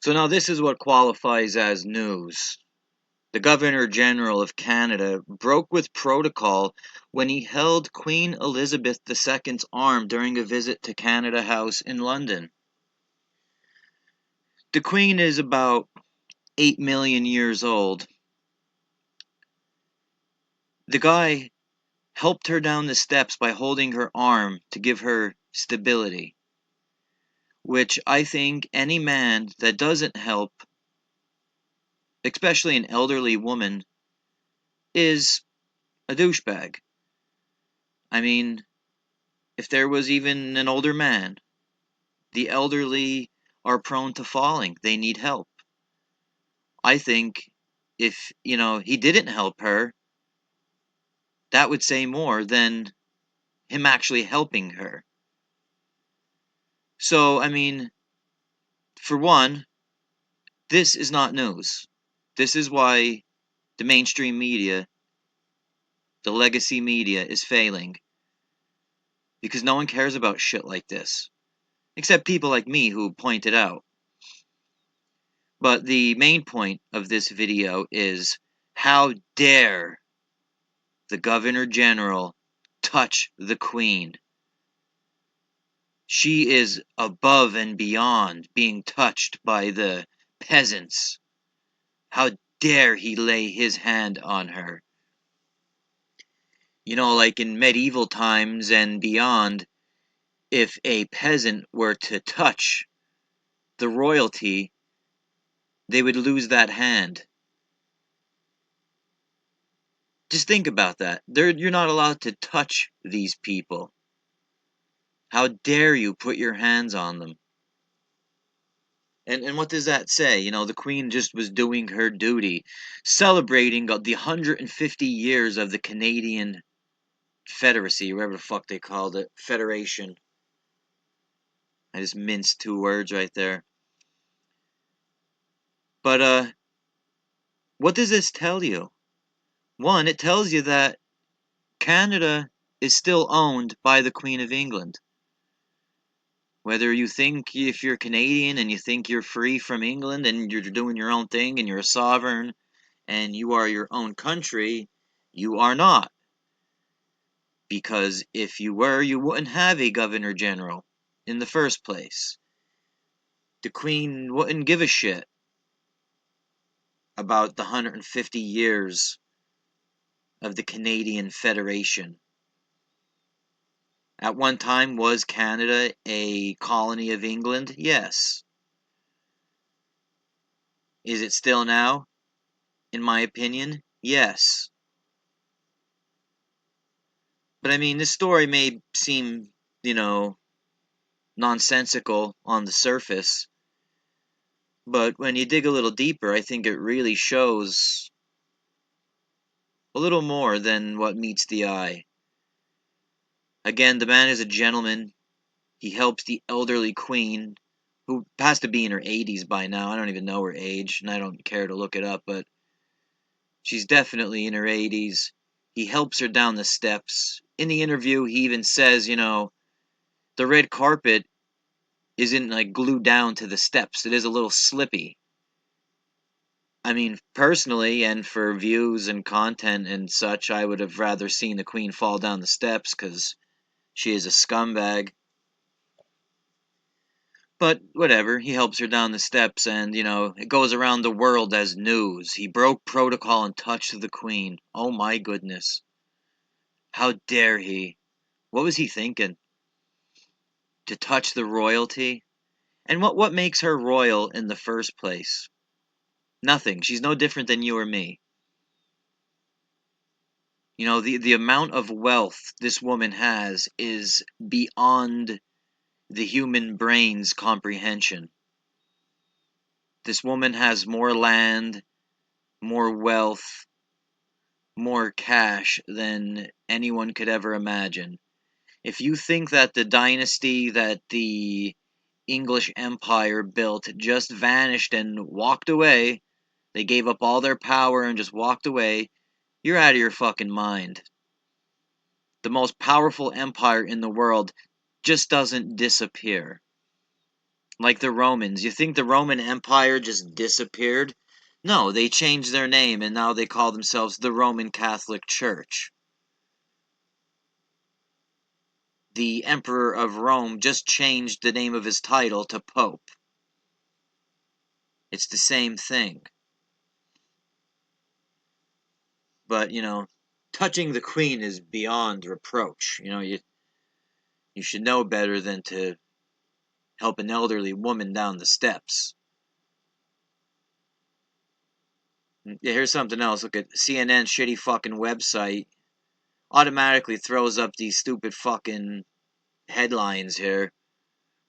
So now this is what qualifies as news. The Governor General of Canada broke with protocol when he held Queen Elizabeth II's arm during a visit to Canada House in London. The Queen is about 8 million years old. The guy helped her down the steps by holding her arm to give her stability, which I think any man that doesn't help, especially an elderly woman, is a douchebag. I mean, if there was even an older man, the elderly are prone to falling. They need help. I think if, he didn't help her, that would say more than him actually helping her. So, I mean, for one, this is not news. This is why the mainstream media, the legacy media, is failing. Because no one cares about shit like this. Except people like me who point it out. But the main point of this video is, how dare the Governor General touch the Queen? She is above and beyond being touched by the peasants. How dare he lay his hand on her? Like in medieval times and beyond, if a peasant were to touch the royalty, they would lose that hand. Just think about that. You're not allowed to touch these people. How dare you put your hands on them? And what does that say? The Queen just was doing her duty, celebrating the 150 years of the Canadian Federacy, whatever the fuck they called it, Federation. I just minced two words right there. But, what does this tell you? One, it tells you that Canada is still owned by the Queen of England. Whether you think if you're Canadian and you think you're free from England and you're doing your own thing and you're a sovereign and you are your own country, you are not. Because if you were, you wouldn't have a Governor General in the first place. The Queen wouldn't give a shit about the 150 years of the Canadian Federation. At one time, was Canada a colony of England? Yes. Is it still now? In my opinion, yes. But I mean, this story may seem, nonsensical on the surface, but when you dig a little deeper, I think it really shows a little more than what meets the eye. Again, the man is a gentleman. He helps the elderly queen, who has to be in her 80s by now. I don't even know her age, and I don't care to look it up, but she's definitely in her 80s. He helps her down the steps. In the interview, he even says, the red carpet isn't like glued down to the steps. It is a little slippy. I mean, personally, and for views and content and such, I would have rather seen the Queen fall down the steps because she is a scumbag. But whatever, he helps her down the steps and, it goes around the world as news. He broke protocol and touched the Queen. Oh my goodness. How dare he? What was he thinking? To touch the royalty? And what makes her royal in the first place? Nothing. She's no different than you or me. The amount of wealth this woman has is beyond the human brain's comprehension. This woman has more land, more wealth, more cash than anyone could ever imagine. If you think that the dynasty that the English Empire built just vanished and walked away, they gave up all their power and just walked away, you're out of your fucking mind. The most powerful empire in the world just doesn't disappear. Like the Romans. You think the Roman Empire just disappeared? No, they changed their name and now they call themselves the Roman Catholic Church. The Emperor of Rome just changed the name of his title to Pope. It's the same thing. But, touching the Queen is beyond reproach. You should know better than to help an elderly woman down the steps. Yeah, here's something else. Look at CNN's shitty fucking website. Automatically throws up these stupid fucking headlines here.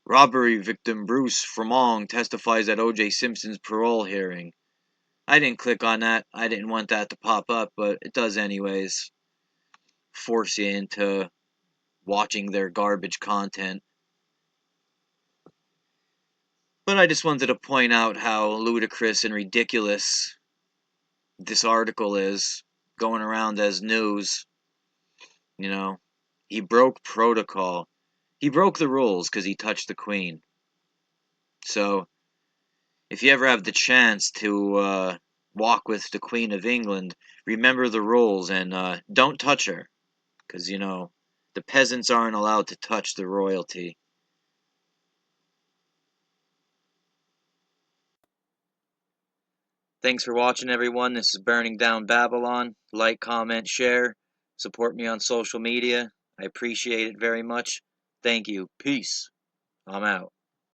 Robbery victim Bruce Frommong testifies at O.J. Simpson's parole hearing. I didn't click on that. I didn't want that to pop up, but it does anyways. Force you into watching their garbage content. But I just wanted to point out how ludicrous and ridiculous this article is, going around as news. He broke protocol. He broke the rules because he touched the Queen. So, if you ever have the chance to walk with the Queen of England, remember the rules and don't touch her. Because, the peasants aren't allowed to touch the royalty. Thanks for watching, everyone. This is Burning Down Babylon. Like, comment, share. Support me on social media. I appreciate it very much. Thank you. Peace. I'm out.